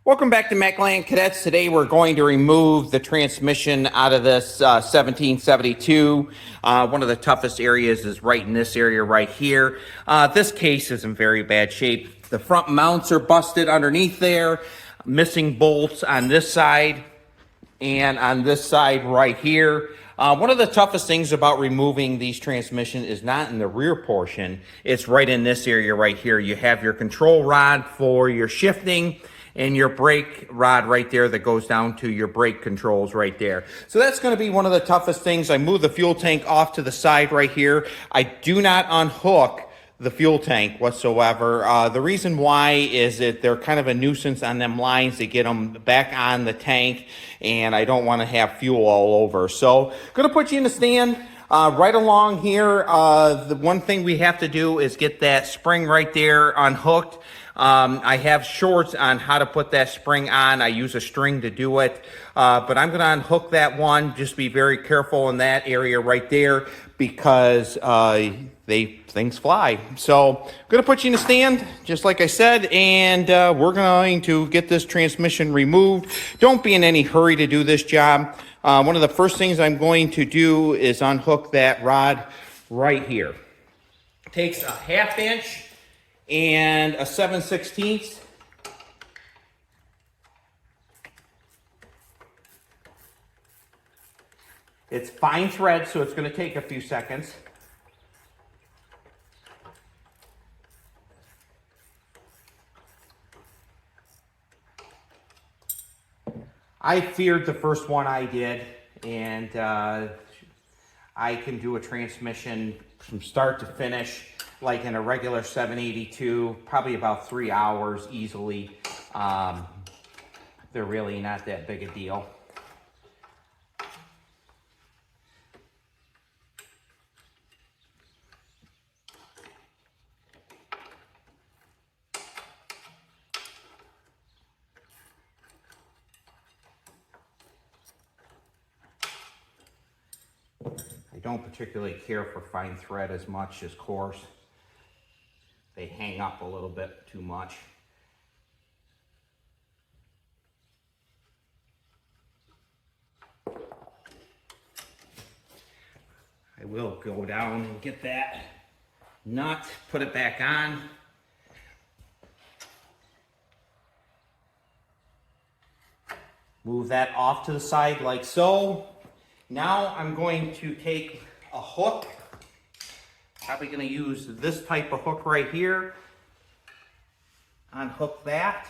Welcome back to Macland Cadets. Today we're going to remove the transmission out of this 1772. One of the toughest areas is right in this area right here. This case is in very bad shape. The front mounts are busted underneath there, missing bolts on this side and on this side right here. One of the toughest things about removing these transmissions is not in the rear portion, it's right in this area right here. You have your control rod for your shifting and your brake rod right there that goes down to your brake controls right there. So that's gonna be one of the toughest things. I move the fuel tank off to the side right here. I do not unhook the fuel tank whatsoever. The reason why is that they're kind of a nuisance on them lines to get them back on the tank, and I don't wanna have fuel all over. So gonna put you in the stand. Right along here, the one thing we have to do is get that spring right there unhooked. I have shorts on how to put that spring on. I use a string to do it, but I'm going to unhook that one. Just be very careful in that area right there because things fly. So I'm going to put you in a stand, just like I said, and we're going to get this transmission removed. Don't be in any hurry to do this job. One of the first things I'm going to do is unhook that rod right here. It takes a 1/2 inch and a 7/16. It's fine thread, so it's going to take a few seconds. I feared the first one I did, and I can do a transmission from start to finish like in a regular 782, probably about 3 hours easily. They're really not that big a deal. I don't particularly care for fine thread as much as coarse. They hang up a little bit too much. I will go down and get that nut, put it back on. Move that off to the side like so. Now I'm going to take a hook. Probably going to use this type of hook right here. Unhook that.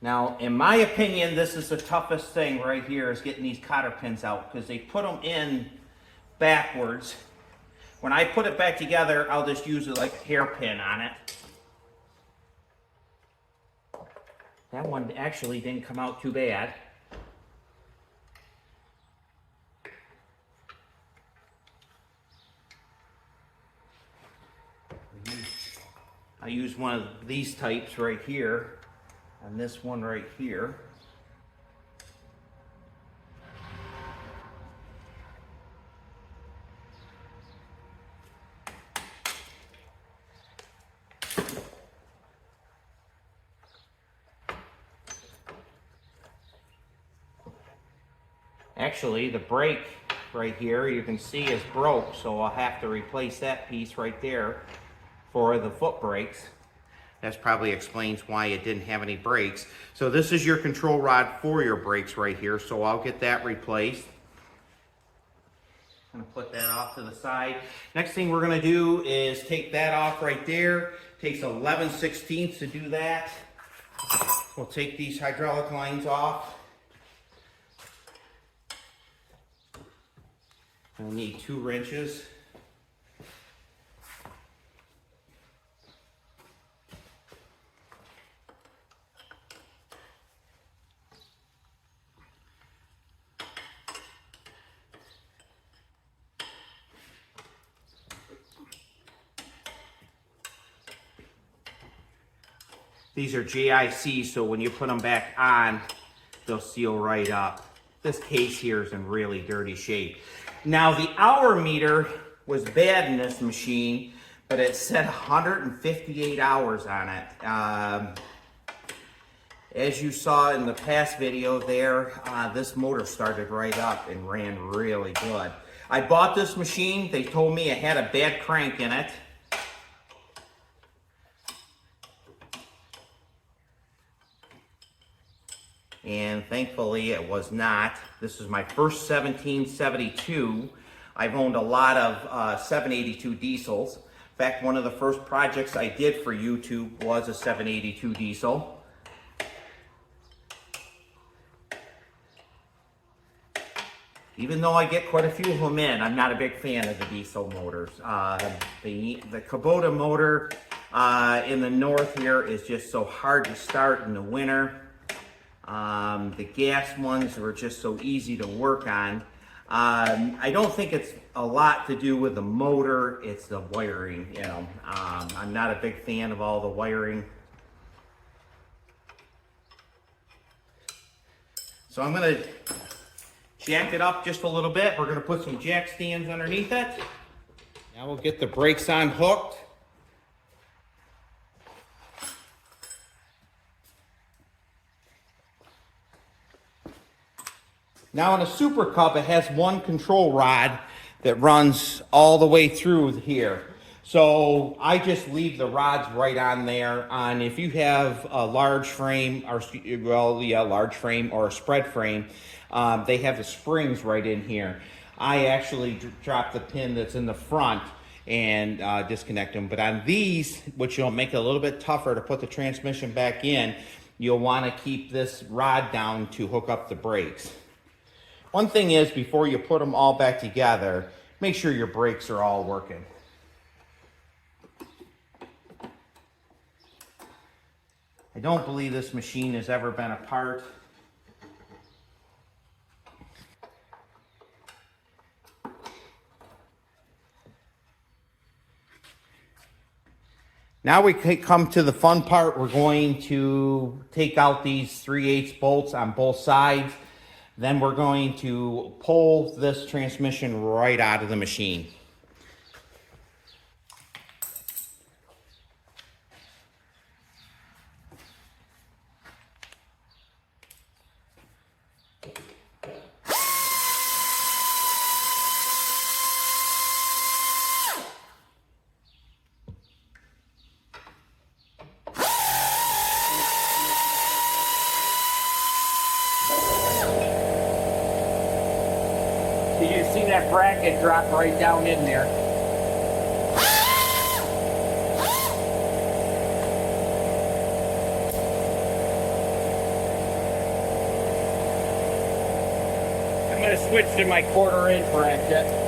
Now, in my opinion, this is the toughest thing right here, is getting these cotter pins out, because they put them in backwards. When I put it back together, I'll just use it like a hairpin on it. That one actually didn't come out too bad. I use one of these types right here, and this one right here. Actually, the brake right here, you can see is broke, so I'll have to replace that piece right there for the foot brakes. That probably explains why it didn't have any brakes. So this is your control rod for your brakes right here, so I'll get that replaced. I'm gonna put that off to the side. Next thing we're gonna do is take that off right there. Takes 11/16 to do that. We'll take these hydraulic lines off. I'll need 2 wrenches. These are JIC, so when you put them back on, they'll seal right up. This case here is in really dirty shape. Now, the hour meter was bad in this machine, but it said 158 hours on it. As you saw in the past video there, this motor started right up and ran really good. I bought this machine. They told me it had a bad crank in it. And thankfully it was not. This is my first 1772. I've owned a lot of 782 diesels. In fact, one of the first projects I did for YouTube was a 782 diesel. Even though I get quite a few of them in, I'm not a big fan of the diesel motors. The Kubota motor in the north here is just so hard to start in the winter. The gas ones were just so easy to work on. I don't think it's a lot to do with the motor, it's the wiring, you know. I'm not a big fan of all the wiring. So I'm gonna jack it up just a little bit. We're gonna put some jack stands underneath it. Now we'll get the brakes unhooked. Now in a Super Cub, it has one control rod that runs all the way through here. So I just leave the rods right on there. And if you have a large frame, or large frame or a spread frame, they have the springs right in here. I actually drop the pin that's in the front and disconnect them. But on these, which will make it a little bit tougher to put the transmission back in, you'll want to keep this rod down to hook up the brakes. One thing is, before you put them all back together, make sure your brakes are all working. I don't believe this machine has ever been apart. Now we come to the fun part. We're going to take out these 3/8 bolts on both sides. Then we're going to pull this transmission right out of the machine. You see that bracket drop right down in there. I'm going to switch to my 1/4" bracket.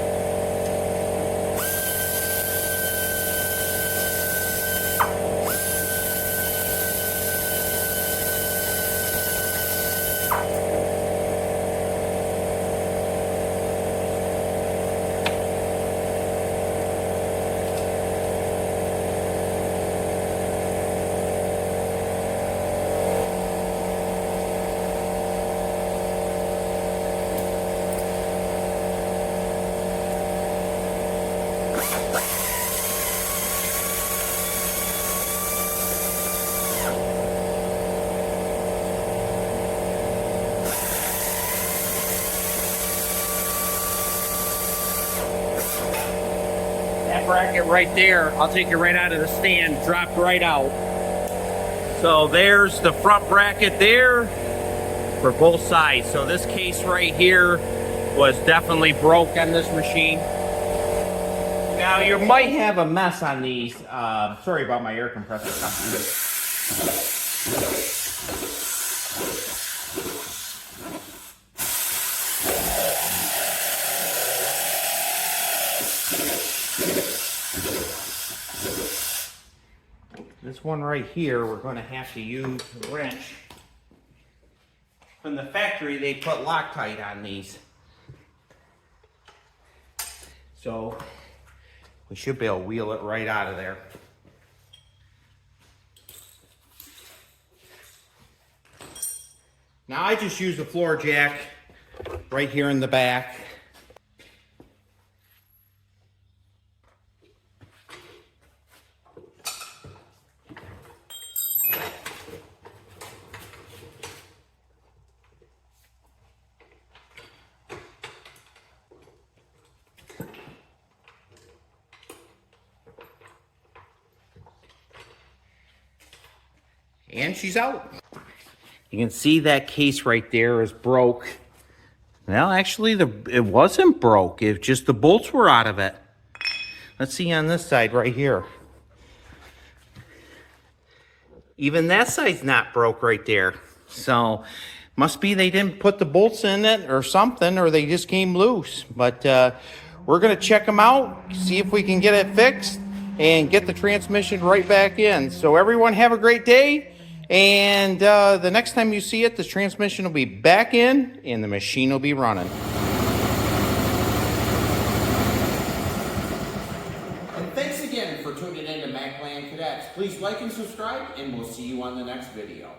Bracket right there, I'll take it right out of the stand, dropped right out. So there's the front bracket there for both sides. So this case right here was definitely broke on this machine. Now you might have a mess on these. Sorry about my air compressor. This one right here, we're going to have to use a wrench. From the factory, they put Loctite on these. So we should be able to wheel it right out of there. Now I just use the floor jack right here in the back. And she's out. You can see that case right there is broke. Well, actually, it wasn't broke. It just the bolts were out of it. Let's see on this side right here. Even that side's not broke right there. So, must be they didn't put the bolts in it or something, or they just came loose. But we're going to check them out, see if we can get it fixed, and get the transmission right back in. So everyone have a great day. And the next time you see it, the transmission will be back in and the machine will be running. And thanks again for tuning in to Macland Cadets. Please like and subscribe, and we'll see you on the next video.